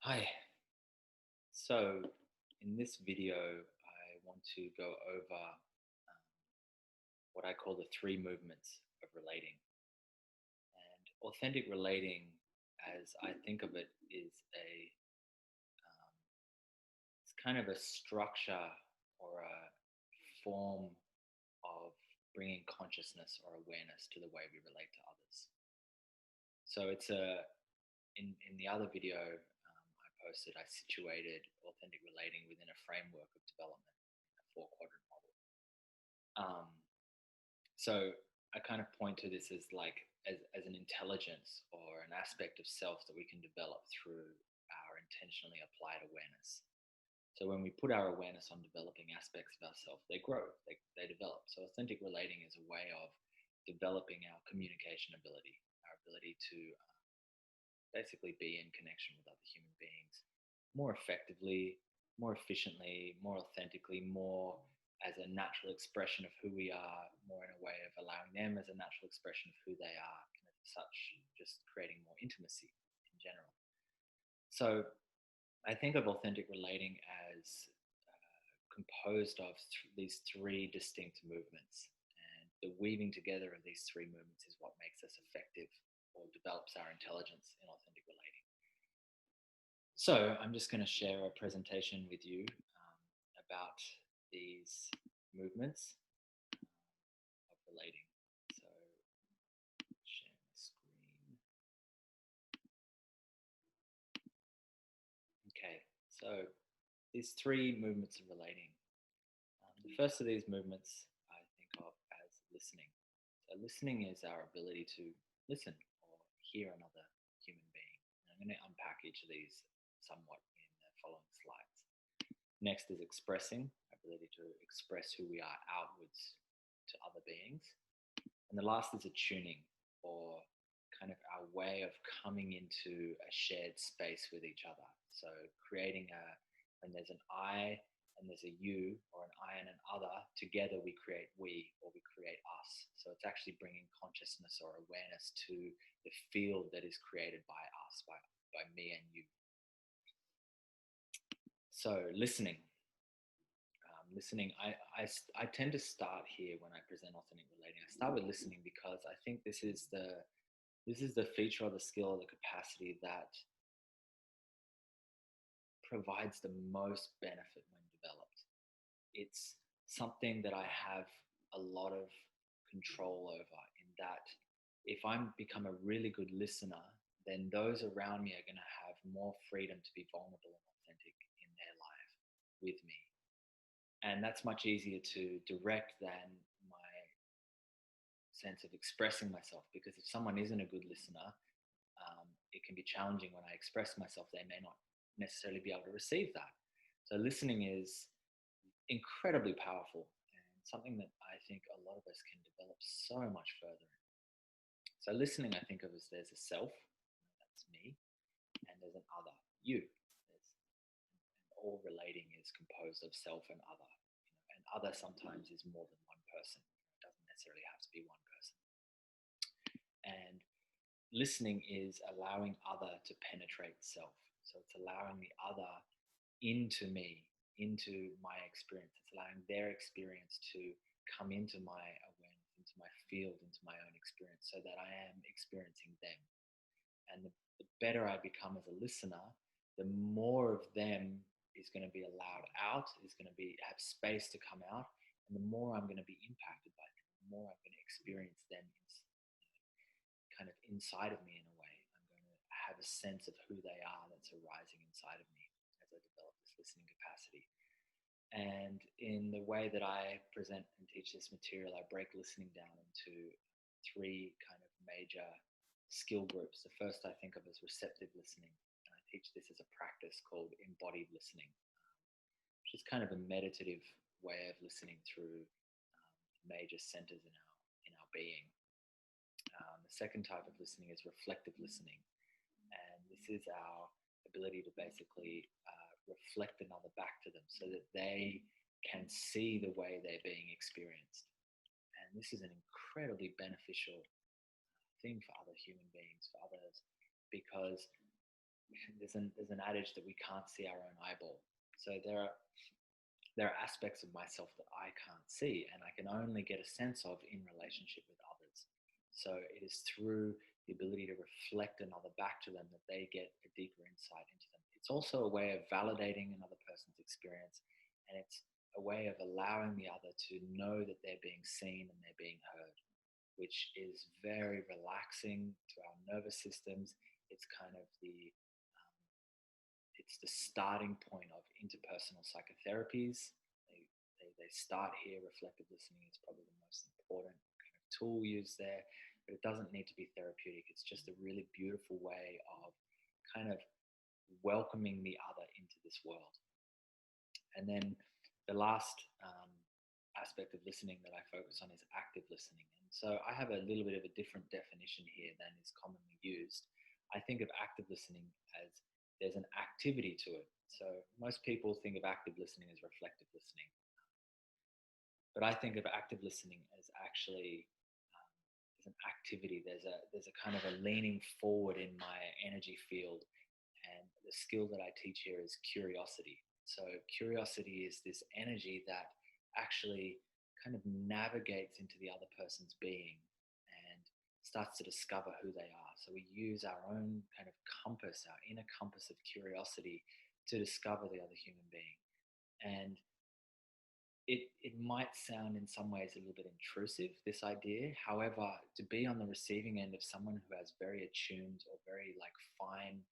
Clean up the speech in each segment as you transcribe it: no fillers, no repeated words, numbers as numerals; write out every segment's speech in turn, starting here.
Hi. So, in this video, I want to go over what I call the three movements of relating. And authentic relating, as I think of it, is um, it's kind of a structure or a form of bringing consciousness or awareness to the way we relate to others. So, in the other video I posted, I situated authentic relating within a framework of development, a four quadrant model. Um, so I kind of point to this as like as an intelligence or an aspect of self that we can develop through our intentionally applied awareness. So when we put our awareness on developing aspects of ourselves, they grow, they develop. So authentic relating is a way of developing our communication ability, our ability to basically be in connection with other human beings more effectively, more efficiently, more authentically, more as a natural expression of who we are, more in a way of allowing them as a natural expression of who they are, and as such, just creating more intimacy in general. So I think of authentic relating as composed of these three distinct movements. And the weaving together of these three movements is what makes us effective or develops our intelligence in authentic relating. So I'm just going to share a presentation with you about these movements of relating. So share my screen. Okay, so these three movements of relating. The first of these movements I think of as listening. So listening is our ability to listen or hear another human being. And I'm going to unpack each of these somewhat in the following slides. Next is expressing, ability to express who we are outwards to other beings. And the last is attuning, or kind of our way of coming into a shared space with each other. So creating when there's an I and there's a you, or an I and an other, together we create we, or we create us. So it's actually bringing consciousness or awareness to the field that is created by us, by me and you. So listening. I tend to start here when I present authentic relating. I start with listening because I think this is the feature or the skill or the capacity that provides the most benefit when developed. It's something that I have a lot of control over, in that if I become a really good listener, then those around me are going to have more freedom to be vulnerable and authentic in their life with me. And that's much easier to direct than my sense of expressing myself, because if someone isn't a good listener, it can be challenging when I express myself. They may not necessarily be able to receive that. So listening is incredibly powerful and something that I think a lot of us can develop so much further. So listening, I think of as there's a self, that's me, and there's an other, you. And all relating is composed of self and other. And other sometimes is more than one person. It doesn't necessarily have to be one person. And listening is allowing other to penetrate self. So it's allowing the other into me, into my experience. It's allowing their experience to come into my awareness, into my field, into my own experience, so that I am experiencing them. And the better I become as a listener, the more of them is going to be allowed out, is going to have space to come out, and the more I'm going to be impacted by them, the more I'm going to experience them kind of inside of me in a way. I'm going to have a sense of who they are that's arising inside of me as I develop this listening capacity. And in the way that I present and teach this material, I break listening down into three kind of major skill groups. The first I think of as receptive listening. And I teach this as a practice called embodied listening, which is kind of a meditative way of listening through major centers in our being. The second type of listening is reflective listening. And this is our ability to basically reflect another back to them so that they can see the way they're being experienced. And this is an incredibly beneficial thing for other human beings, for others, because there's an adage that we can't see our own eyeball. So there are aspects of myself that I can't see and I can only get a sense of in relationship with others. So it is through the ability to reflect another back to them that they get a deeper insight into them. It's also a way of validating another person's experience, and it's a way of allowing the other to know that they're being seen and they're being heard, which is very relaxing to our nervous systems. It's kind of it's the starting point of interpersonal psychotherapies. They start here. Reflective listening is probably the most important kind of tool used there, but it doesn't need to be therapeutic. It's just a really beautiful way of kind of welcoming the other into this world. And then the last aspect of listening that I focus on is active listening. And so I have a little bit of a different definition here than is commonly used. I think of active listening as there's an activity to it. So most people think of active listening as reflective listening. But I think of active listening as actually as an activity. There's a kind of a leaning forward in my energy field, and the skill that I teach here is curiosity. So curiosity is this energy that actually kind of navigates into the other person's being and starts to discover who they are. So we use our own kind of compass, our inner compass of curiosity to discover the other human being. And it might sound in some ways a little bit intrusive, this idea. However, to be on the receiving end of someone who has very attuned or very like fine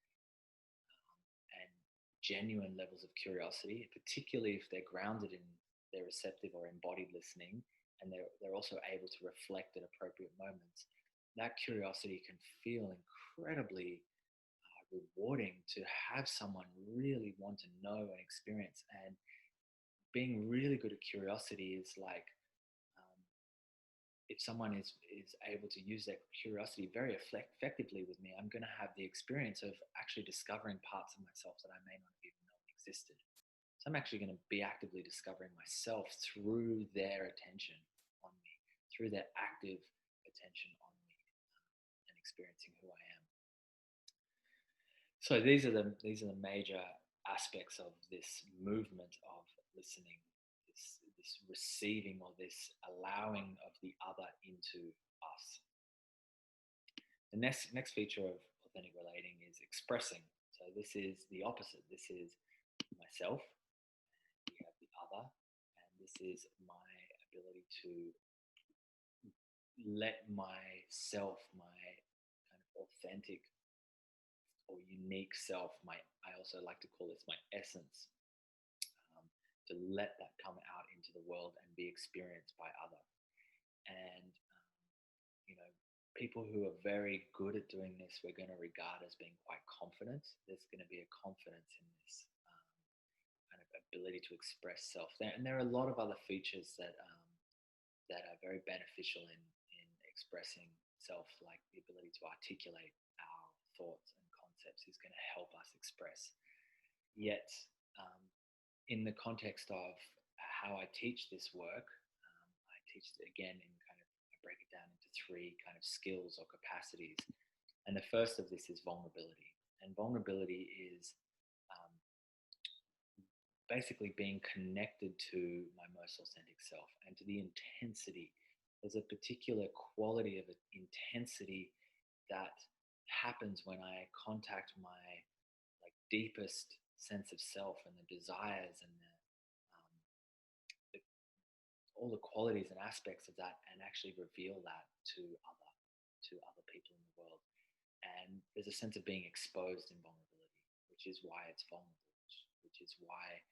and genuine levels of curiosity, particularly if they're grounded in their receptive or embodied listening, and they're also able to reflect at appropriate moments, that curiosity can feel incredibly rewarding to have someone really want to know and experience. And being really good at curiosity is like if someone is able to use their curiosity very effectively with me, I'm going to have the experience of actually discovering parts of myself that I may not have even known existed. So I'm actually going to be actively discovering myself through their attention on me, through their active attention on me, and experiencing who I am. So these are the major aspects of this movement of listening, this receiving or this allowing of the other into us. The next feature of authentic relating is expressing. So this is the opposite. This is myself, and we have the other, and this is my ability to let myself, my kind of authentic or unique self, I also like to call this my essence, to let that come out into the world and be experienced by other. And you know, people who are very good at doing this, we're going to regard as being quite confident. There's going to be a confidence in this kind of ability to express self. And there are a lot of other features that are very beneficial in expressing self, like the ability to articulate our thoughts and concepts is going to help us express. Yet, in the context of how I teach this work, I teach it again in kind of, I break it down into three kind of skills or capacities. And the first of this is vulnerability. And vulnerability is basically being connected to my most authentic self and to the intensity. There's a particular quality of intensity that happens when I contact my like deepest sense of self and the desires and the all the qualities and aspects of that, and actually reveal that to other people in the world. And there's a sense of being exposed in vulnerability, which is why it's vulnerable, which is why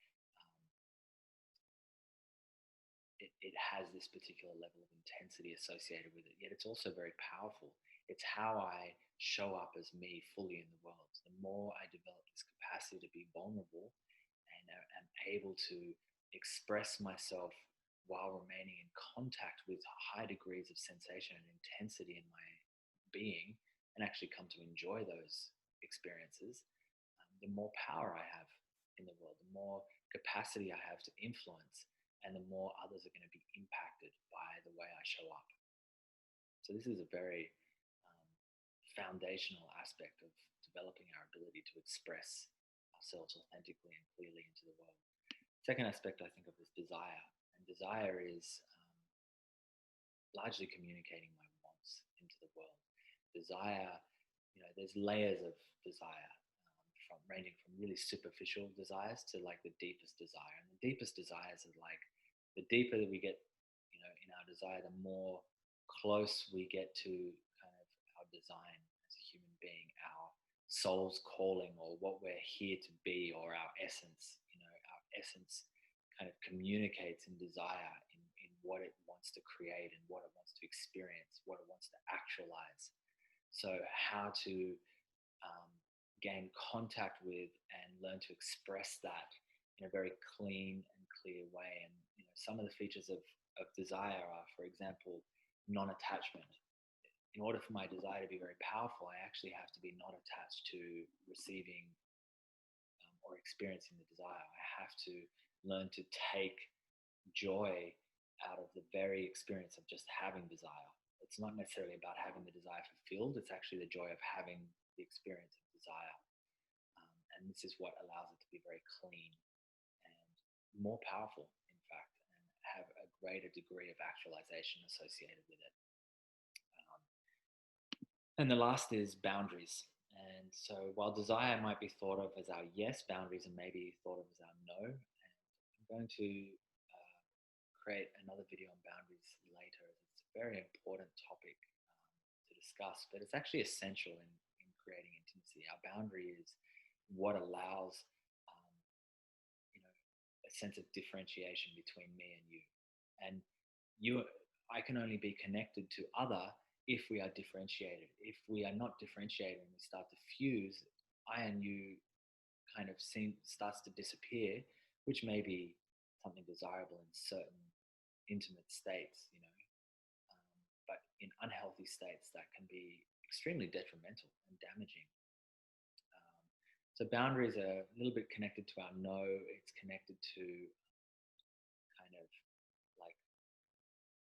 it has this particular level of intensity associated with it. Yet it's also very powerful. It's how I show up as me fully in the world. The more I develop this capacity to be vulnerable and am able to express myself while remaining in contact with high degrees of sensation and intensity in my being, and actually come to enjoy those experiences, the more power I have in the world, the more capacity I have to influence, and the more others are going to be impacted by the way I show up. So this is a very foundational aspect of developing our ability to express ourselves authentically and clearly into the world. Second aspect I think of is desire, and desire is largely communicating my wants into the world. Desire, there's layers of desire, from ranging from really superficial desires to like the deepest desire. And the deepest desires are like the deeper that we get, in our desire, the more close we get to kind of our design as a human being, our soul's calling, or what we're here to be, or our essence. Our essence kind of communicates in desire, in what it wants to create and what it wants to experience, what it wants to actualize. So how to gain contact with and learn to express that in a very clean and clear way. And some of the features of desire are, for example, non-attachment. In order for my desire to be very powerful, I actually have to be not attached to receiving or experiencing the desire. I have to learn to take joy out of the very experience of just having desire. It's not necessarily about having the desire fulfilled, it's actually the joy of having the experience of desire. And this is what allows it to be very clean and more powerful, in fact, and have a greater degree of actualization associated with it. And the last is boundaries. And so while desire might be thought of as our yes, boundaries are maybe thought of as our no. And I'm going to create another video on boundaries later. It's a very important topic to discuss, but it's actually essential in creating intimacy. Our boundary is what allows a sense of differentiation between me and you. And I can only be connected to other if we are differentiated. If we are not differentiated and we start to fuse, I and you kind of starts to disappear, which may be something desirable in certain intimate states, but in unhealthy states that can be extremely detrimental and damaging. So boundaries are a little bit connected to our no. It's connected to kind of like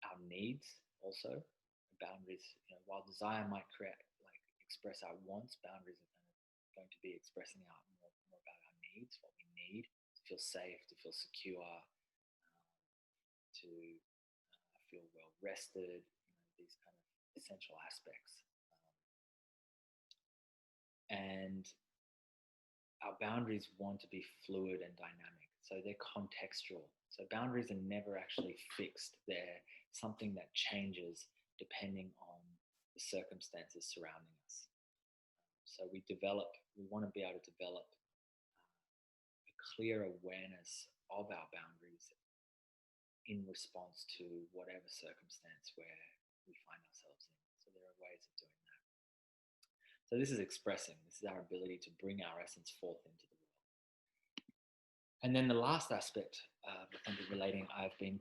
our needs also. Boundaries, while desire might express our wants, boundaries are kind of going to be expressing out more about our needs, what we need to feel safe, to feel secure, to feel well rested, these kind of essential aspects. And our boundaries want to be fluid and dynamic. So they're contextual. So boundaries are never actually fixed. They're something that changes depending on the circumstances surrounding us. So we want to be able to develop a clear awareness of our boundaries in response to whatever circumstance where we find ourselves in. So there are ways of doing that. So this is expressing. This is our ability to bring our essence forth into the world. And then the last aspect of authentic relating, I've been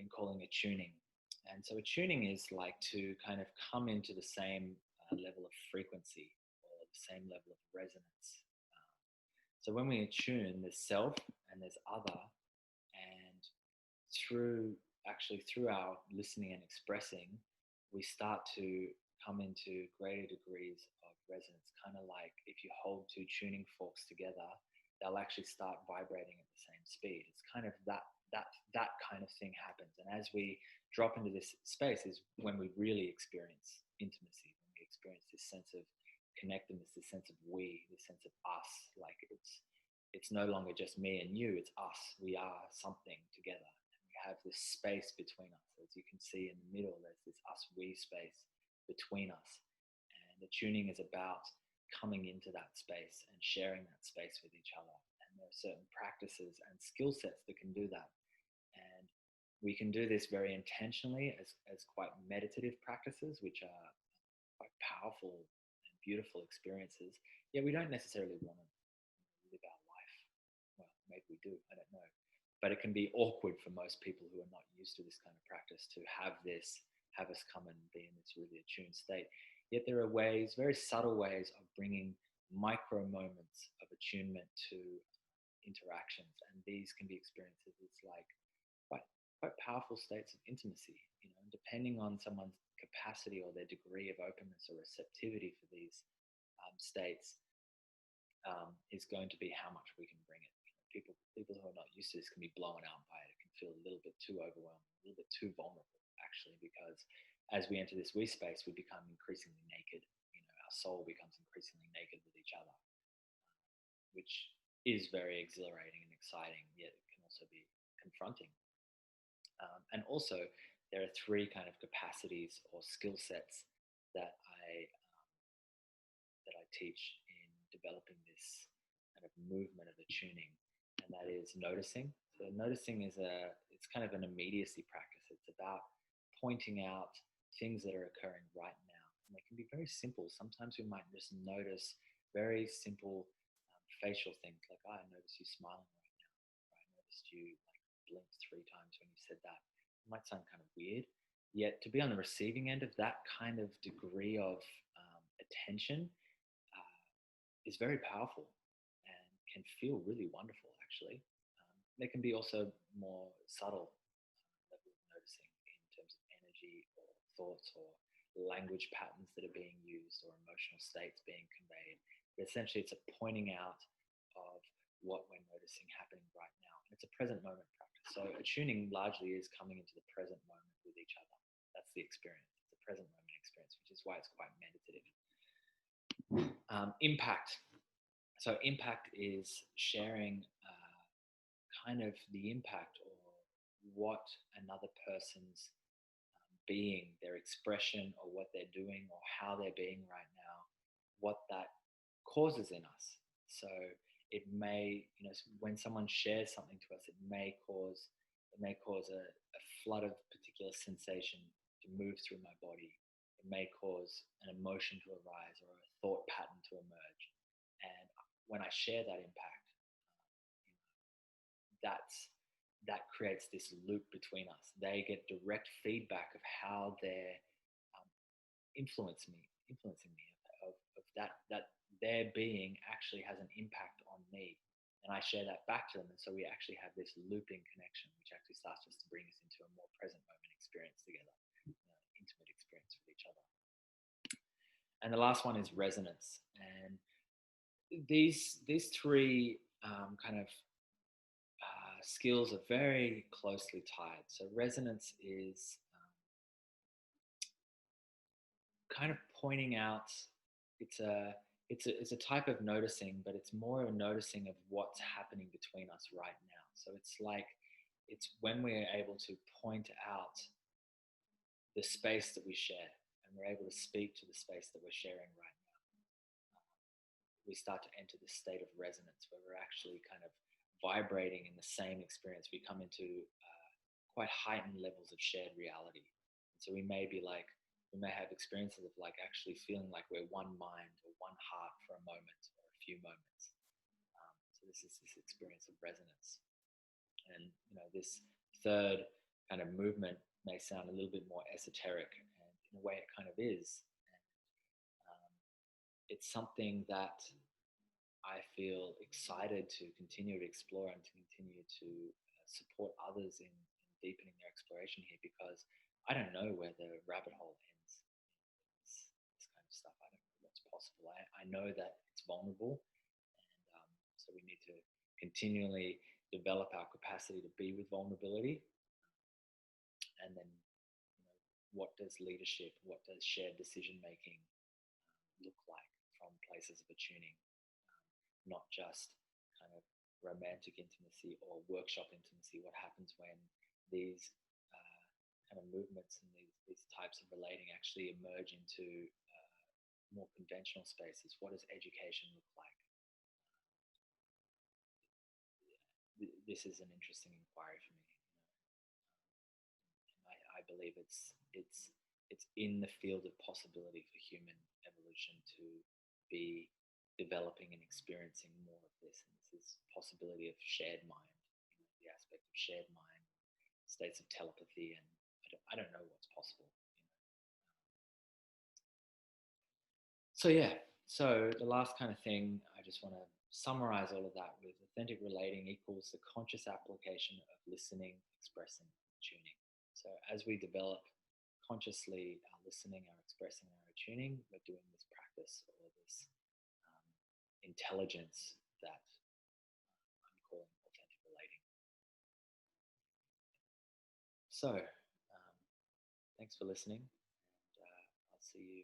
calling attuning. And so attuning is like to kind of come into the same level of frequency or the same level of resonance. So when we attune, there's self and there's other, and through our listening and expressing, we start to come into greater degrees of resonance. Kind of like if you hold two tuning forks together, they'll actually start vibrating at the same speed. It's kind of that kind of thing happens. And as we drop into this space is when we really experience intimacy, when we experience this sense of connectedness, this sense of we, this sense of us. Like it's no longer just me and you, it's us. We are something together. And we have this space between us. As you can see in the middle, there's this us-we space between us. And the tuning is about coming into that space and sharing that space with each other. And there are certain practices and skill sets that can do that. And we can do this very intentionally as quite meditative practices, which are quite powerful and beautiful experiences. Yet we don't necessarily want to live our life. Well, maybe we do, I don't know. But it can be awkward for most people who are not used to this kind of practice to have us come and be in this really attuned state. Yet there are ways, very subtle ways of bringing micro moments of attunement to interactions. And these can be experiences like quite powerful states of intimacy, depending on someone's capacity or their degree of openness or receptivity for these states is going to be how much we can bring it. People who are not used to this can be blown out by it. It can feel a little bit too overwhelming, a little bit too vulnerable, actually, because as we enter this we space, we become increasingly naked. Our soul becomes increasingly naked with each other, which is very exhilarating and exciting, yet it can also be confronting. And also, there are three kind of capacities or skill sets that I teach in developing this kind of movement of attuning, and that is noticing. So noticing it's kind of an immediacy practice. It's about pointing out things that are occurring right now, and they can be very simple. Sometimes we might just notice very simple facial things like, oh, I noticed you smiling right now, or I noticed you like blinked 3 times when you said that. It might sound kind of weird, yet to be on the receiving end of that kind of degree of attention is very powerful and can feel really wonderful, actually. There can be also more subtle level of noticing in terms of energy or thoughts or language patterns that are being used or emotional states being conveyed. But essentially, it's a pointing out of what we're noticing happening right now. And it's a present moment practice. So attuning largely is coming into the present moment with each other. That's the experience. It's a present moment experience, which is why it's quite meditative. Impact. So impact is sharing kind of the impact or what another person's being, their expression or what they're doing or how they're being right now, what that causes in us. So it may, when someone shares something to us, it may cause a flood of particular sensation to move through my body. It may cause an emotion to arise or a thought pattern to emerge. And when I share that impact, that creates this loop between us. They get direct feedback of how they're influencing me, of that their being actually has an impact on me, and I share that back to them. And so we actually have this looping connection, which actually starts just to bring us into a more present moment experience together, intimate experience with each other. And the last one is resonance, and these three kind of skills are very closely tied. So resonance is kind of pointing out. It's a type of noticing, but it's more a noticing of what's happening between us right now. So it's when we're able to point out the space that we share, and we're able to speak to the space that we're sharing right now. We start to enter this state of resonance where we're actually kind of vibrating in the same experience. We come into quite heightened levels of shared reality. And so we may have experiences of like actually feeling like we're one mind or one heart for a moment or a few moments. So this is this experience of resonance. And this third kind of movement may sound a little bit more esoteric, and in a way it kind of is. And it's something that I feel excited to continue to explore and to continue to support others in deepening their exploration here, because I don't know where the rabbit hole ends in this kind of stuff. I don't know what's possible. I know that it's vulnerable, and so we need to continually develop our capacity to be with vulnerability. And then, what does leadership, what does shared decision making look like from places of attuning? Not just kind of romantic intimacy or workshop intimacy. What happens when these kind of movements and these types of relating actually emerge into more conventional spaces? What does education look like? This is an interesting inquiry for me. I believe it's in the field of possibility for human evolution to be developing and experiencing more of this. And this possibility of shared mind, the aspect of shared mind, states of telepathy, and I don't know what's possible. So yeah, so the last kind of thing, I just want to summarize all of that with authentic relating equals the conscious application of listening, expressing, tuning. So as we develop consciously our listening, our expressing, our attuning, we're doing this practice or this intelligence that I'm calling authentic relating. So, thanks for listening, and I'll see you